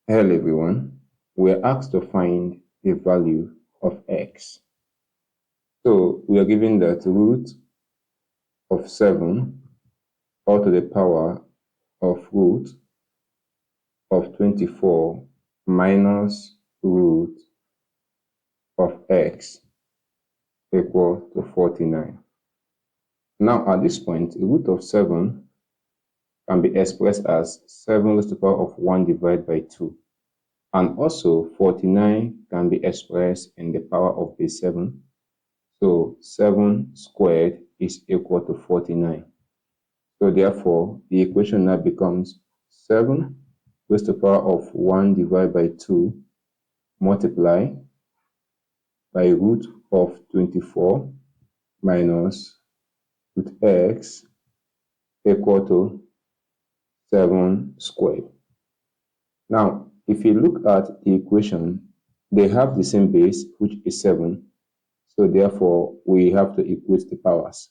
Hello everyone, we are asked to find the value of x. So we are given that root of 7 all to the power of root of 24 minus root of x equal to 49. Now at this point, root of 7 can be expressed as 7 raised to the power of 1 divided by 2. And also 49 can be expressed in the power of base 7. So 7 squared is equal to 49. So therefore, the equation now becomes 7 raised to the power of 1 divided by 2 multiply by root of 24 minus root x equal to 7 squared. Now, if you look at the equation, they have the same base, which is 7. So therefore, we have to equate the powers.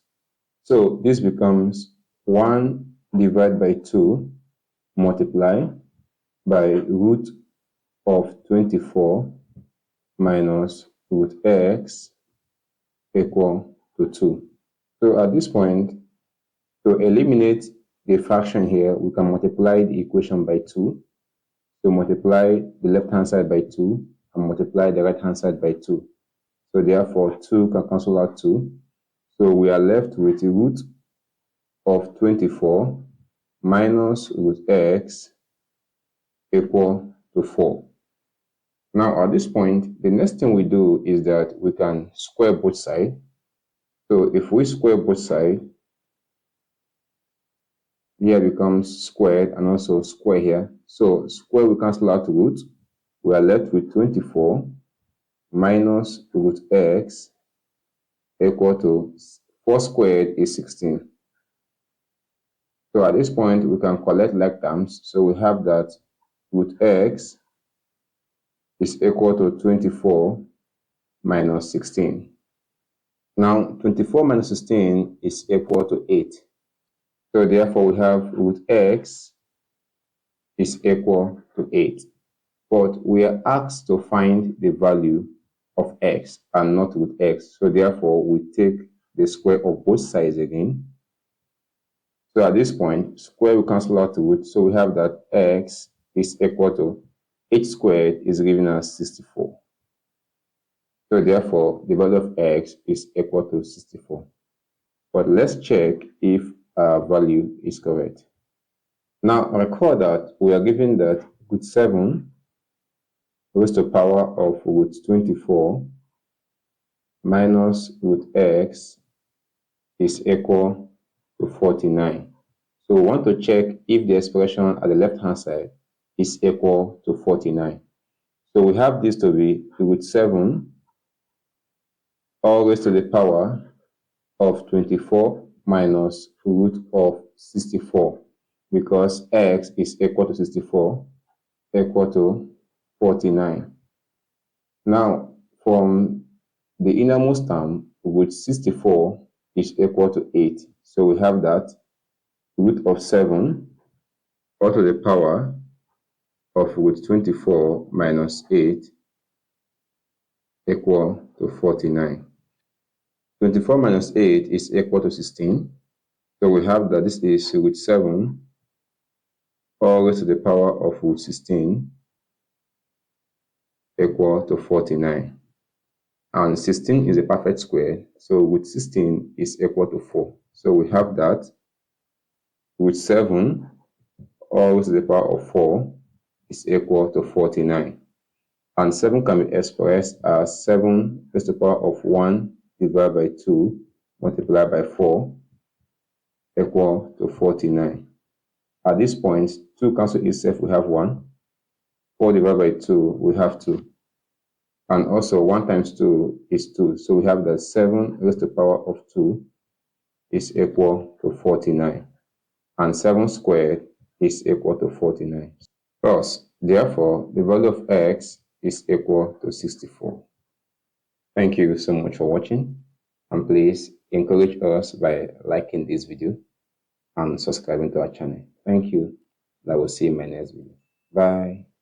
So this becomes 1 divided by 2 multiply by root of 24 minus root x equal to 2. So at this point, to eliminate the fraction here, we can multiply the equation by 2. So multiply the left-hand side by 2 and multiply the right-hand side by 2. So therefore, 2 can cancel out 2. So we are left with the root of 24 minus root x equal to 4. Now at this point, the next thing we do is that we can square both sides. So if we square both sides, here becomes squared and also square here. So square we cancel out root. We are left with 24 minus root x equal to 4 squared is 16. So at this point, we can collect like terms. So we have that root x is equal to 24 minus 16. Now, 24 minus 16 is equal to 8. So therefore, we have root x is equal to 8. But we are asked to find the value of x and not root x. So therefore, we take the square of both sides again. So at this point, square will cancel out the root. So we have that x is equal to 8 squared is given us 64. So therefore, the value of x is equal to 64. But let's check if our value is correct. Now recall that we are given that root 7 raised to the power of root 24 minus root x is equal to 49. So we want to check if the expression at the left-hand side is equal to 49. So we have this to be root 7 all raised to the power of 24 minus root of 64, because x is equal to 64 equal to 49. Now, from the innermost term, root 64 is equal to 8. So we have that root of 7 all to the power of root 24 minus 8 equal to 49. 24 minus 8 is equal to 16. So we have that this is root 7 all raised to the power of root 16 equal to 49. And 16 is a perfect square. So root 16 is equal to 4. So we have that root 7 all raised to the power of 4 is equal to 49. And 7 can be expressed as 7 raised to the power of 1 divided by 2 multiplied by 4 equal to 49. At this point, 2 cancel itself, we have 1. 4 divided by 2, we have 2. And also 1 times 2 is 2. So we have that 7 raised to the power of 2 is equal to 49. And 7 squared is equal to 49. Thus, therefore, the value of x is equal to 64. Thank you so much for watching. And please encourage us by liking this video and subscribing to our channel. Thank you. I will see you in my next video. Bye.